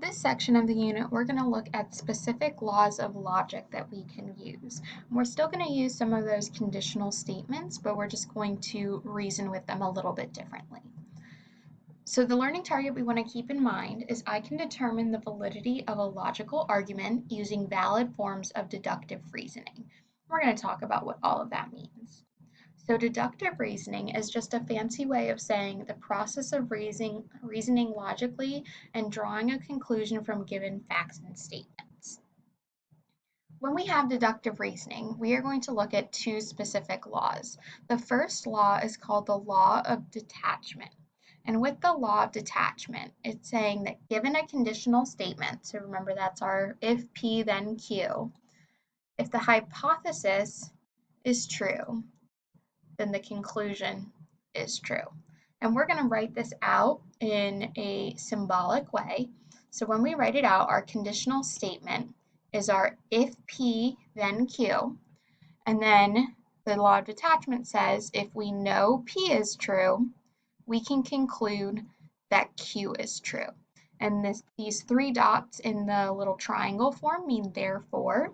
This section of the unit, we're going to look at specific laws of logic that we can use. We're still going to use some of those conditional statements, but we're just going to reason with them a little bit differently. So the learning target we want to keep in mind is I can determine the validity of a logical argument using valid forms of deductive reasoning. We're going to talk about what all of that means. So deductive reasoning is just a fancy way of saying the process of reasoning logically and drawing a conclusion from given facts and statements. When we have deductive reasoning, we are going to look at two specific laws. The first law is called the law of detachment. And with the law of detachment, it's saying that given a conditional statement, so remember that's our if P then Q, if the hypothesis is true, then the conclusion is true. And we're going to write this out in a symbolic way. So when we write it out, our conditional statement is our if P then Q. And then the law of detachment says if we know P is true, we can conclude that Q is true. And these three dots in the little triangle form mean therefore.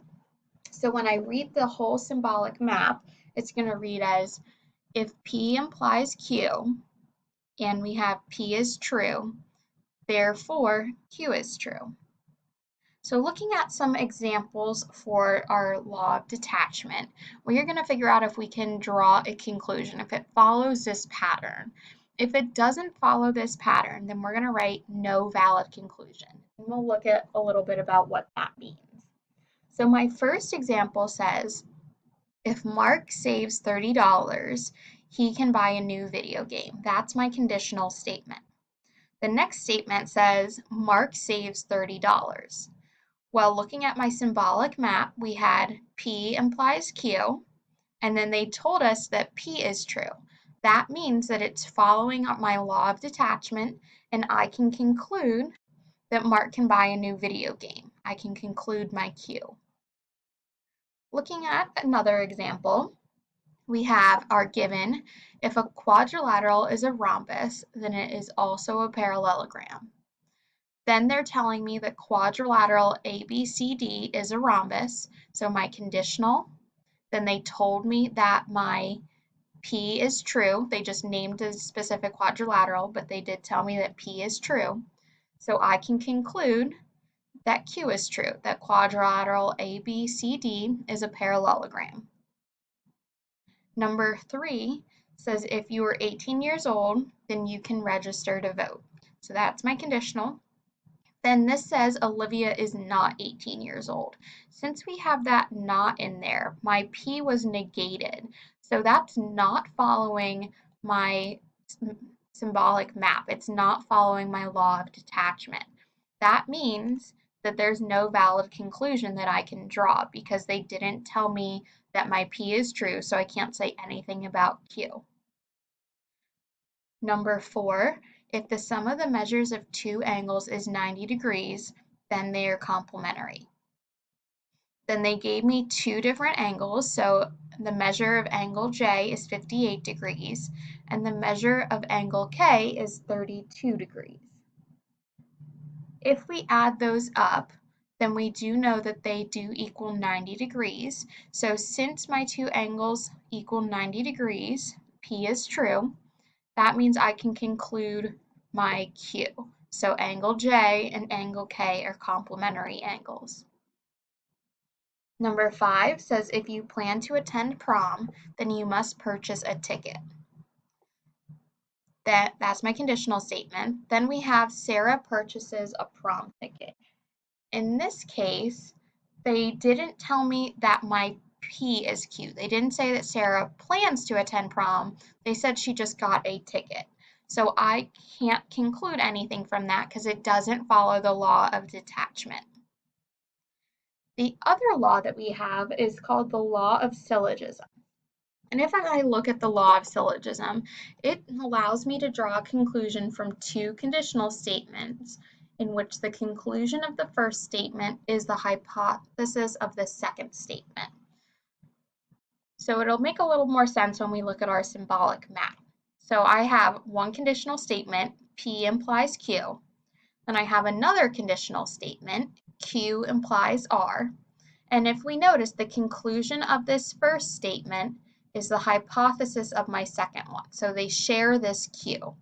So when I read the whole symbolic map, it's going to read as if P implies Q, and we have P is true, therefore Q is true. So looking at some examples for our law of detachment, we are going to figure out if we can draw a conclusion, if it follows this pattern. If it doesn't follow this pattern, then we're going to write no valid conclusion. And we'll look at a little bit about what that means. So my first example says, if Mark saves $30, he can buy a new video game. That's my conditional statement. The next statement says, Mark saves $30. Well, looking at my symbolic map, we had P implies Q, and then they told us that P is true. That means that it's following my law of detachment, and I can conclude that Mark can buy a new video game. I can conclude my Q. Looking at another example, we have our given, if a quadrilateral is a rhombus, then it is also a parallelogram. Then they're telling me that quadrilateral ABCD is a rhombus, so my conditional. Then they told me that my P is true. They just named a specific quadrilateral, but they did tell me that P is true. So I can conclude that Q is true, that quadrilateral ABCD is a parallelogram. Number 3 says if you are 18 years old, then you can register to vote. So that's my conditional. Then this says Olivia is not 18 years old. Since we have that not in there, my P was negated. So that's not following my symbolic map. It's not following my law of detachment. That means that there's no valid conclusion that I can draw because they didn't tell me that my P is true, so I can't say anything about Q. Number 4, if the sum of the measures of two angles is 90 degrees, then they are complementary. Then they gave me two different angles, so the measure of angle J is 58 degrees, and the measure of angle K is 32 degrees. If we add those up, then we do know that they do equal 90 degrees. So since my two angles equal 90 degrees, P is true, that means I can conclude my Q. So angle J and angle K are complementary angles. Number 5 says if you plan to attend prom, then you must purchase a ticket. That's my conditional statement. Then we have Sarah purchases a prom ticket. In this case, they didn't tell me that my P is Q. They didn't say that Sarah plans to attend prom. They said she just got a ticket. So I can't conclude anything from that because it doesn't follow the law of detachment. The other law that we have is called the law of syllogism. And if I look at the law of syllogism, it allows me to draw a conclusion from two conditional statements in which the conclusion of the first statement is the hypothesis of the second statement. So it'll make a little more sense when we look at our symbolic map. So I have one conditional statement, P implies Q. Then I have another conditional statement, Q implies R. And if we notice, the conclusion of this first statement is the hypothesis of my second one. So they share this Q.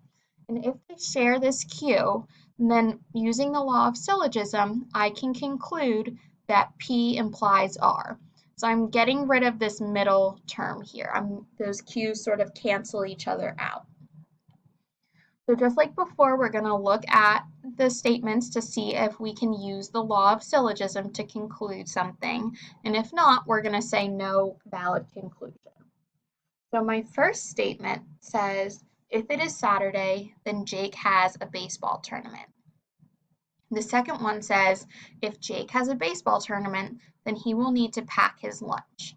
And if they share this Q, then using the law of syllogism, I can conclude that P implies R. So I'm getting rid of this middle term here. Those Q's sort of cancel each other out. So just like before, we're going to look at the statements to see if we can use the law of syllogism to conclude something. And if not, we're going to say no valid conclusion. So my first statement says, if it is Saturday, then Jake has a baseball tournament. The second one says, if Jake has a baseball tournament, then he will need to pack his lunch.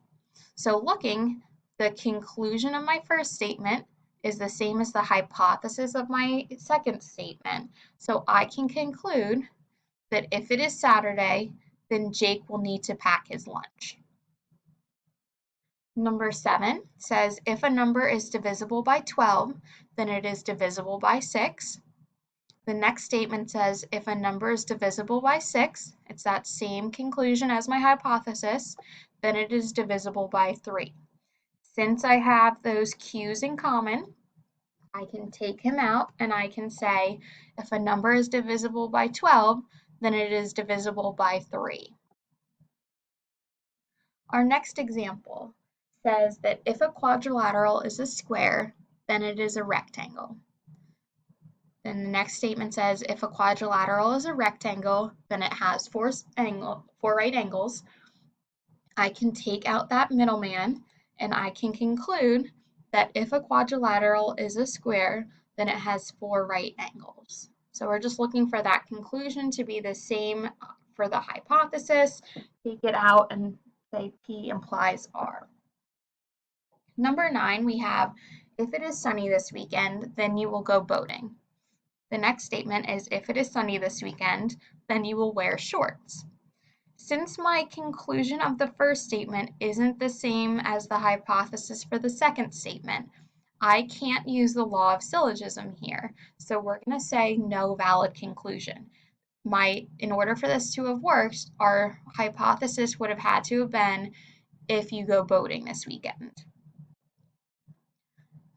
So looking, the conclusion of my first statement is the same as the hypothesis of my second statement. So I can conclude that if it is Saturday, then Jake will need to pack his lunch. Number 7 says if a number is divisible by 12, then it is divisible by 6. The next statement says if a number is divisible by 6, it's that same conclusion as my hypothesis, then it is divisible by 3. Since I have those Q's in common, I can take him out and I can say if a number is divisible by 12, then it is divisible by 3. Our next example says that if a quadrilateral is a square, then it is a rectangle. Then the next statement says if a quadrilateral is a rectangle, then it has four right angles. I can take out that middleman and I can conclude that if a quadrilateral is a square, then it has 4 right angles. So we're just looking for that conclusion to be the same for the hypothesis. Take it out and say P implies R. Number 9, we have if it is sunny this weekend, then you will go boating. The next statement is if it is sunny this weekend, then you will wear shorts. Since my conclusion of the first statement isn't the same as the hypothesis for the second statement, I can't use the law of syllogism here. So we're going to say no valid conclusion. In order for this to have worked, our hypothesis would have had to have been if you go boating this weekend.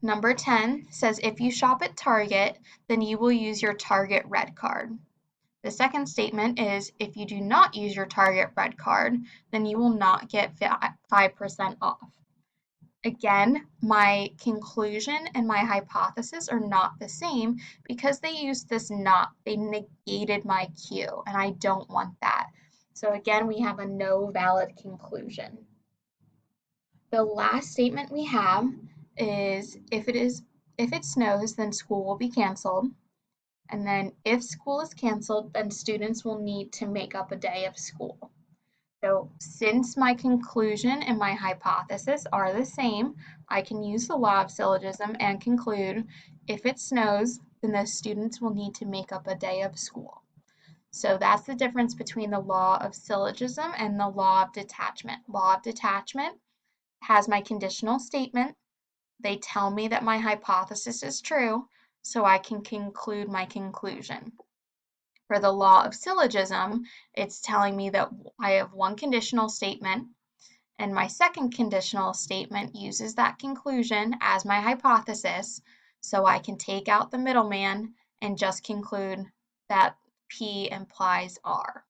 Number 10 says if you shop at Target, then you will use your Target red card. The second statement is if you do not use your Target red card, then you will not get 5% off. Again, my conclusion and my hypothesis are not the same because they used this not. They negated my Q, and I don't want that. So again, we have a no valid conclusion. The last statement we have is if it snows, then school will be canceled. And then if school is canceled, then students will need to make up a day of school. So since my conclusion and my hypothesis are the same, I can use the law of syllogism and conclude if it snows, then the students will need to make up a day of school. So that's the difference between the law of syllogism and the law of detachment. Law of detachment has my conditional statement. They tell me that my hypothesis is true, so I can conclude my conclusion. For the law of syllogism, it's telling me that I have one conditional statement, and my second conditional statement uses that conclusion as my hypothesis, so I can take out the middleman and just conclude that P implies R.